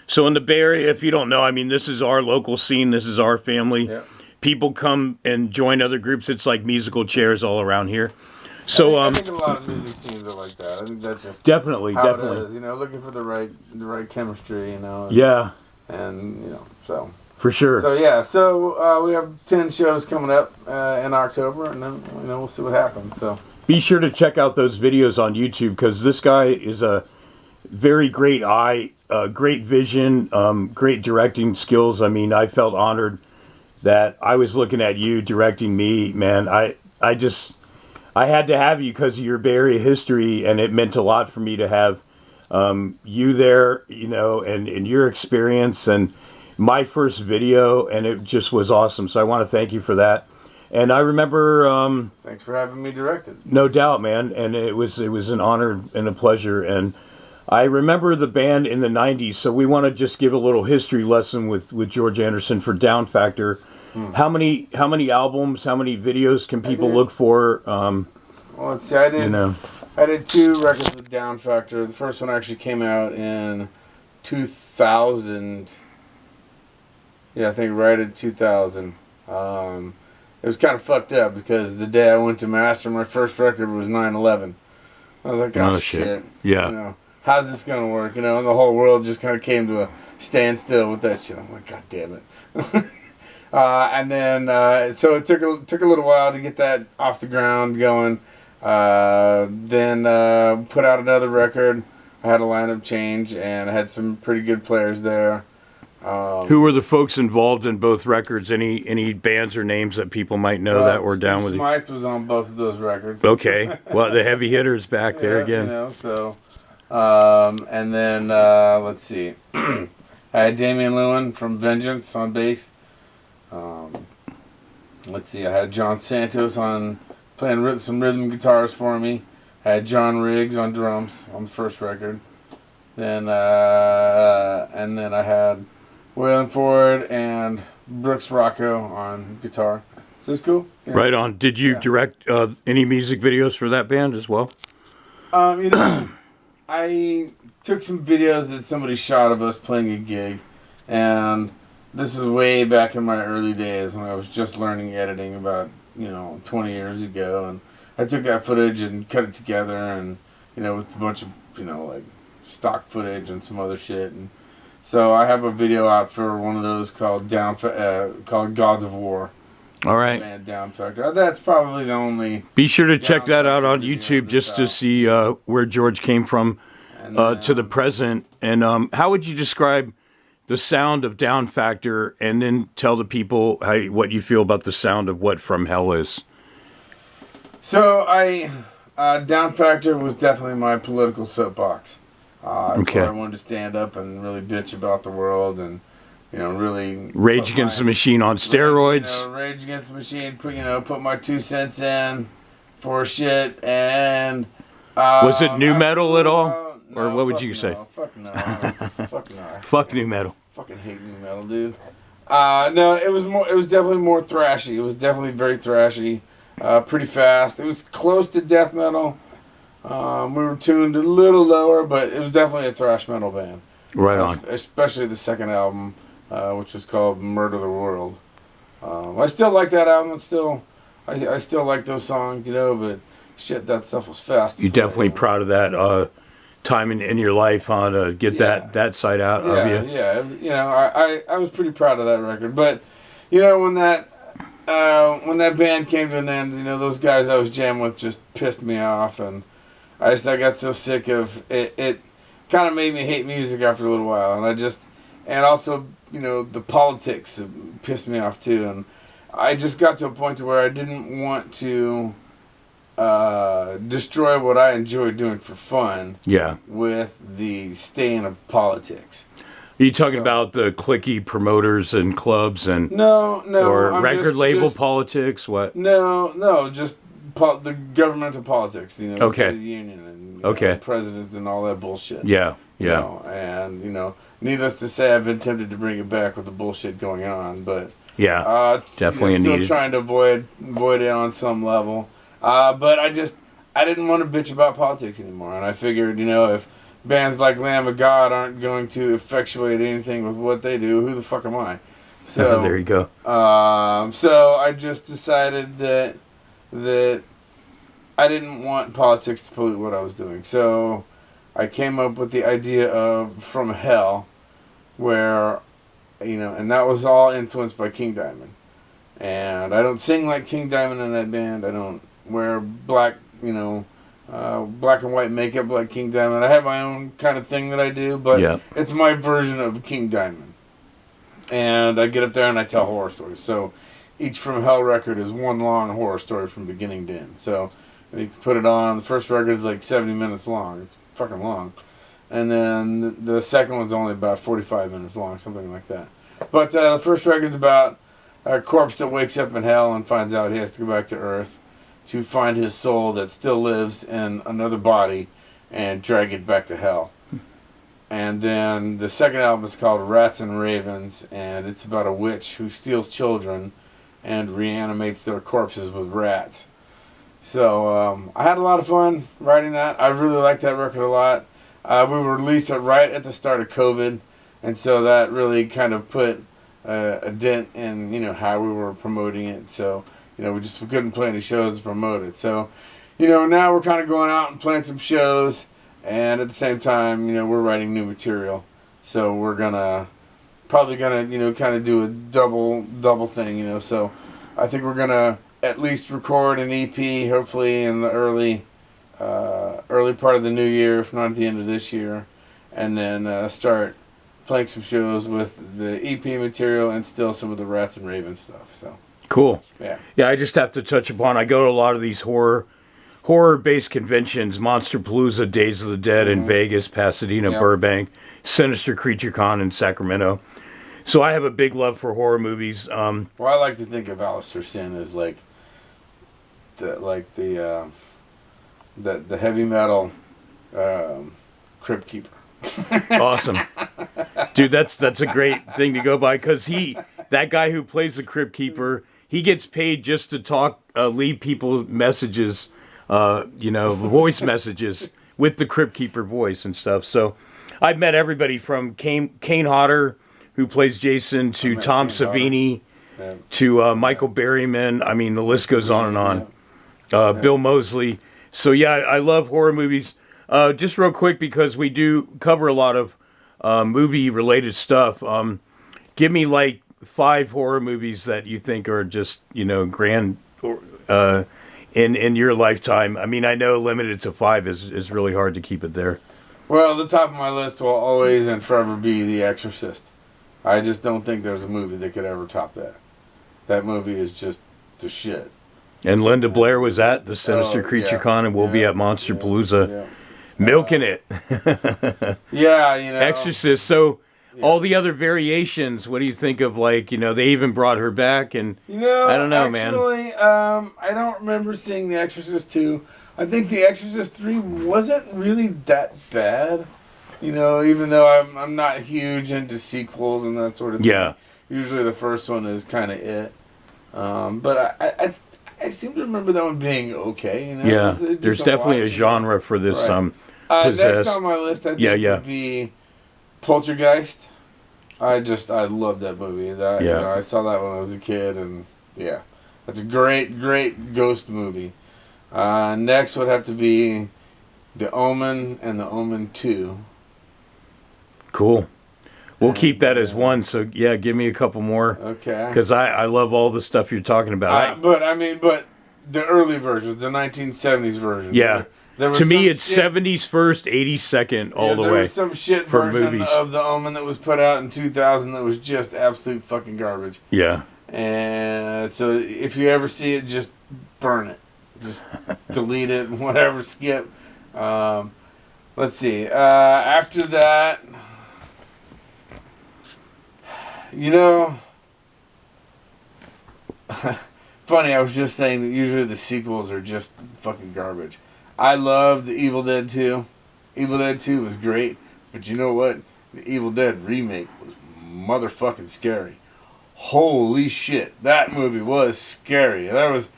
So in the Bay Area, if you don't know, I mean, this is our local scene. This is our family. Yeah. People come and join other groups. It's like musical chairs all around here. So I think a lot of music scenes are like that. I think that's just definitely, how definitely. it is. You know, looking for the right chemistry. You know. Yeah, And you know, so. for sure. So yeah, so we have 10 shows coming up in October, and then we'll see what happens. So Be sure to check out those videos on YouTube because this guy is a very great eye, great vision, great directing skills. I mean, I felt honored that I was looking at you directing me, man. I had to have you because of your Bay Area history, and it meant a lot for me to have you there, you know, and your experience and my first video, and it just was awesome. So I want to thank you for that. And I remember, thanks for having me directed. no doubt, man, and it was an honor and a pleasure. And I remember the band in the '90s, so we want to just give a little history lesson with George Anderson for Down Factor. How many albums, how many videos can people look for? Well, let's see. I did 2 records with Down Factor. The first one actually came out in 2000. Yeah, I think right in 2000. It was kind of fucked up because the day I went to master my first record was 9/11. I was like, oh shit. Yeah. You know, how's this gonna work? You know, and the whole world just kind of came to a standstill with that shit. I'm like, god damn it. And then so it took a little while to get that off the ground going. Then put out another record. I had a lineup change and I had some pretty good players there. Who were the folks involved in both records? Any bands or names that people might know that were down with you? Smythe was on both of those records. Okay, well, the heavy hitters back there again. You know, so, and then let's see, I had Damian Lewin from Vengeance on bass. Let's see, I had John Santos on playing some rhythm guitars for me. I had John Riggs on drums on the first record. Then and then I had Waylon Ford and Brooks Rocco on guitar. So it's cool. Yeah. Right on. Did you direct any music videos for that band as well? You know, I took some videos that somebody shot of us playing a gig, and this is way back in my early days when I was just learning editing about 20 years ago, and I took that footage and cut it together, and with a bunch of like stock footage and some other shit, and so I have a video out for one of those called called Gods of War. All right. And Down Factor. That's probably the only. Be sure to check that out on YouTube just to see where George came from to the present. And how would you describe the sound of Down Factor, and then tell the people what you feel about the sound of what From Hell is? So Down Factor was definitely my political soapbox. That's where I wanted to stand up and really bitch about the world and, really... Rage Against the Machine on steroids. Rage Against the Machine, put my 2 cents in for shit, and... was it new metal at all? No, or what would you say? Fuck no. Fuck no. Fuck new metal. Fucking hate new metal, dude. No, it was definitely more thrashy. It was definitely very thrashy. Pretty fast. It was close to death metal. We were tuned a little lower, but it was definitely a thrash metal band. Right on. Especially the second album, which was called Murder the World. I still like that album. I still like those songs, but shit, that stuff was fast. You're definitely proud of that time in your life, to get that side out of you. Yeah. I was pretty proud of that record. But, when that band came to an end, those guys I was jamming with just pissed me off, and I got so sick of it. It kind of made me hate music after a little while, and also the politics pissed me off too, and I just got to a point to where I didn't want to destroy what I enjoyed doing for fun. Yeah. With the stain of politics. Are you talking about the cliquey promoters and clubs and no, or record label politics? What? No, just the governmental politics. State of the Union and presidents and all that bullshit. Yeah. And needless to say, I've been tempted to bring it back with the bullshit going on, but definitely still trying to avoid it on some level. But I didn't want to bitch about politics anymore, and I figured, if bands like Lamb of God aren't going to effectuate anything with what they do, who the fuck am I? So there you go. So I just decided that I didn't want politics to pollute what I was doing. So I came up with the idea of From Hell, where, and that was all influenced by King Diamond. And I don't sing like King Diamond in that band. I don't wear black black and white makeup like King Diamond. I have my own kind of thing that I do, but it's my version of King Diamond. And I get up there and I tell horror stories. So each From Hell record is one long horror story from beginning to end. So you can put it on. The first record is like 70 minutes long. It's fucking long. And then the second one's only about 45 minutes long, something like that. But the first record's about a corpse that wakes up in hell and finds out he has to go back to Earth to find his soul that still lives in another body and drag it back to hell. And then the second album is called Rats and Ravens, and it's about a witch who steals children and reanimates their corpses with rats. So I had a lot of fun writing that. I really liked that record a lot. We released it right at the start of COVID, and so that really kind of put a dent in how we were promoting it. So we couldn't play any shows to promote it. So now we're kind of going out and playing some shows, and at the same time we're writing new material. So we're probably gonna kind of do a double thing. So I think we're gonna at least record an EP, hopefully in the early part of the new year, if not at the end of this year, and then start playing some shows with the EP material and still some of the Rats and Ravens stuff. So cool. Yeah. I just have to touch upon. I go to a lot of these horror-based conventions: Monsterpalooza, Days of the Dead in Vegas, Pasadena, Burbank, Sinister Creature Con in Sacramento. So I have a big love for horror movies. Well, I like to think of Alistair Sin as like the heavy metal Crypt Keeper. Awesome. Dude, that's a great thing to go by, because that guy who plays the Crypt Keeper, he gets paid just to talk, leave people messages, voice messages with the Crypt Keeper voice and stuff. So I've met everybody from Kane Hodder, who plays Jason, to Tom Savini, to Michael Berryman. I mean, the list goes on and on. Bill Moseley. So yeah, I love horror movies. Just real quick, because we do cover a lot of movie-related stuff. Give me like 5 horror movies that you think are just grand in your lifetime. I mean, I know limited to 5 is really hard to keep it there. Well, the top of my list will always and forever be The Exorcist. I just don't think there's a movie that could ever top that. That movie is just the shit. And Linda Blair was at the Sinister Creature Con, and we'll be at Monsterpalooza. Milking it. Exorcist. So all the other variations, what do you think of, like, they even brought her back, and I don't know, actually, I don't remember seeing The Exorcist 2. I think The Exorcist 3 wasn't really that bad. Even though I'm not huge into sequels and that sort of thing. Yeah. Usually the first one is kind of it. But I seem to remember that one being okay. Yeah, there's definitely a genre for this. Right. Next on my list, I think would be Poltergeist. I love that movie. I saw that when I was a kid, and that's a great ghost movie. Next would have to be The Omen and The Omen 2. Cool. We'll keep that as one. So give me a couple more. Okay. Because I love all the stuff you're talking about. But the early versions, the 1970s version. Yeah. There was to me, it's 70s first, 80s second, all the way. There was some shit version of The Omen that was put out in 2000 that was just absolute fucking garbage. Yeah. And so if you ever see it, just burn it. Just delete it, whatever, skip. Let's see. After that, funny, I was just saying that usually the sequels are just fucking garbage. I loved the Evil Dead 2. Evil Dead 2 was great, but you know what? The Evil Dead remake was motherfucking scary. Holy shit, that movie was scary. There was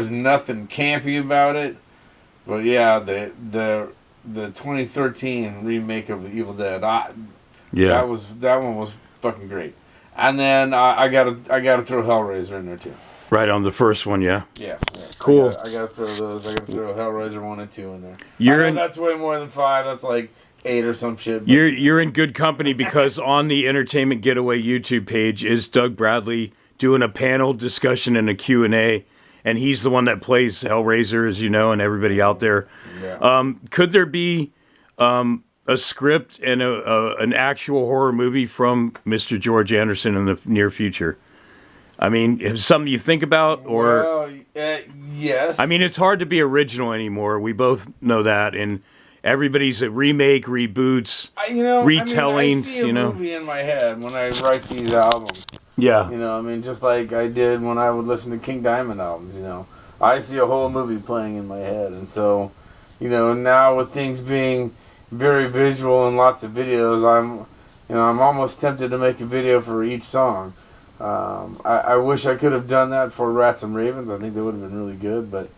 nothing campy about it, but yeah, the the 2013 remake of The Evil Dead. Yeah. That one was fucking great. And then I gotta throw Hellraiser in there too. Right on the first one, yeah. Yeah. Cool. I gotta throw those. I gotta throw Hellraiser 1 and 2 in there. You're I know in that's way more than 5. That's like 8 or some shit. But you're in good company because on the Entertainment Getaway YouTube page is Doug Bradley doing a panel discussion and a Q&A, and he's the one that plays Hellraiser, as you know, and everybody out there. Yeah. Could there be a script and an actual horror movie from Mr. George Anderson in the near future? I mean, is something you think about, or? Well, yes. I mean, it's hard to be original anymore. We both know that, and everybody's a remake, reboots, retellings. I see a movie in my head when I write these albums. Yeah. Just like I did when I would listen to King Diamond albums. I see a whole movie playing in my head, and so, now with things being very visual and lots of videos, I'm almost tempted to make a video for each song. I wish I could have done that for Rats and Ravens. I think that would have been really good, but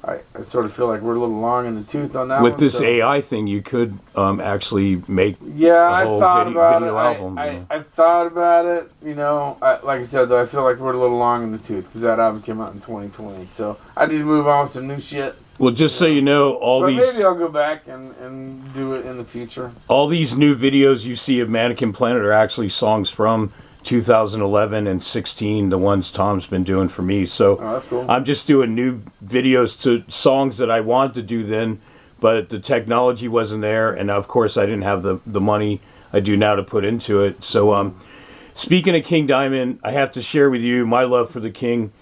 I sort of feel like we're a little long in the tooth on that With one. this AI thing, you could actually make I whole thought about video it. album. I thought about it. Like I said, though, I feel like we're a little long in the tooth because that album came out in 2020. So I need to move on with some new shit. Well, just so you know, but maybe I'll go back and do it in the future. All these new videos you see of Mannequin Planet are actually songs from 2011 and 16, the ones Tom's been doing for me. So that's cool. I'm just doing new videos to songs that I wanted to do then, but the technology wasn't there, and of course I didn't have the money I do now to put into it. So speaking of King Diamond, I have to share with you my love for the King,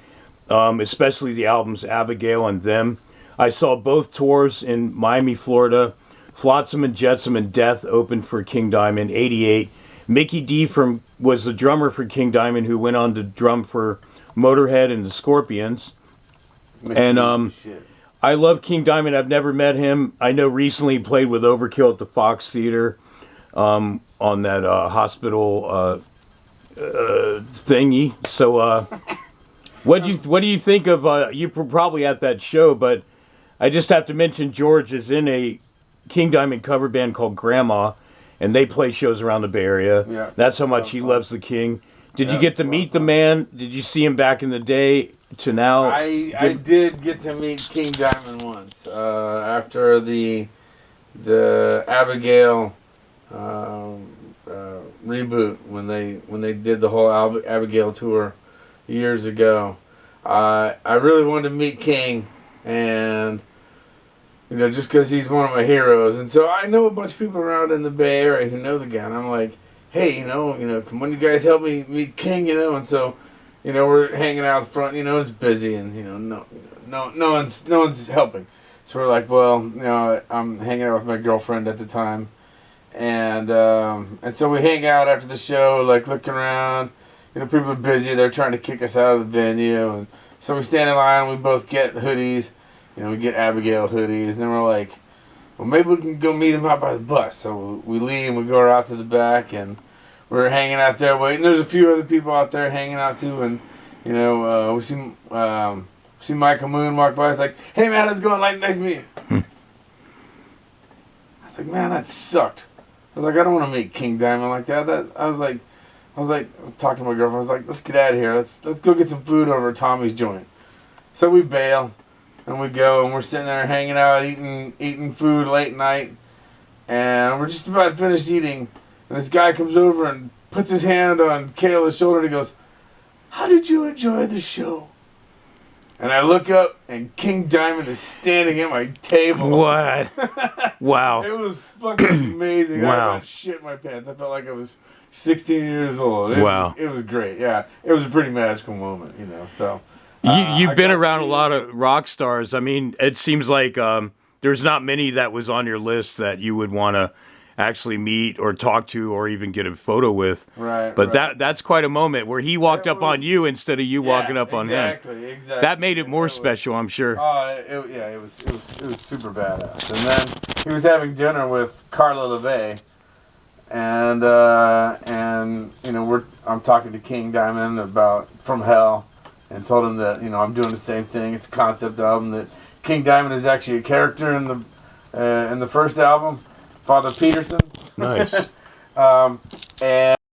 especially the albums Abigail and Them. I saw both tours in Miami, Florida. Flotsam and Jetsam and Death opened for King Diamond, 88. Mickey D was the drummer for King Diamond, who went on to drum for Motorhead and the Scorpions. And I love King Diamond. I've never met him. I know recently he played with Overkill at the Fox Theater on that hospital thingy. So what do you think of, you were probably at that show, but I just have to mention George is in a King Diamond cover band called Grandma, and they play shows around the Bay Area. Yeah, that's how much he loves the King. Did you get to meet the man? Did you see him back in the day to now? I did get to meet King Diamond once after the Abigail reboot when they did the whole Abigail tour years ago. I really wanted to meet King, and just because he's one of my heroes. And so I know a bunch of people around in the Bay Area who know the guy. And I'm like, hey, come on, you guys help me meet King, And so, we're hanging out front, it's busy and, no one's helping. So we're like, well, I'm hanging out with my girlfriend at the time. And so we hang out after the show, like looking around. People are busy. They're trying to kick us out of the venue. And so we stand in line. We both get hoodies. We get Abigail hoodies, and then we're like, well, maybe we can go meet him out by the bus. So we leave, and we go out to the back, and we're hanging out there waiting. There's a few other people out there hanging out too, and we see Michael Moon walk by. It's like, hey man, how's it going? Nice to meet you. I was like, man, that sucked. I was like, I don't want to meet King Diamond like that. I was talking to my girlfriend. I was like, let's get out of here. Let's go get some food over at Tommy's joint. So we bail. And we go, and we're sitting there hanging out, eating food late night, and we're just about finished eating, and this guy comes over and puts his hand on Kayla's shoulder, and he goes, how did you enjoy the show? And I look up, and King Diamond is standing at my table. What? Wow. It was fucking amazing. Wow. I about shit my pants. I felt like I was 16 years old. Wow. It was great, yeah. It was a pretty magical moment, so... You've been around a lot of rock stars. I mean, it seems like there's not many that was on your list that you would want to actually meet or talk to or even get a photo with. Right. But that's quite a moment where he walked up on you instead of you walking up on him. Exactly. That made it more special, I'm sure. It was super badass. And then he was having dinner with Carla LeVay, and I'm talking to King Diamond about From Hell. And told him that I'm doing the same thing. It's a concept album that King Diamond is actually a character in and the first album, Father Peterson. Nice. And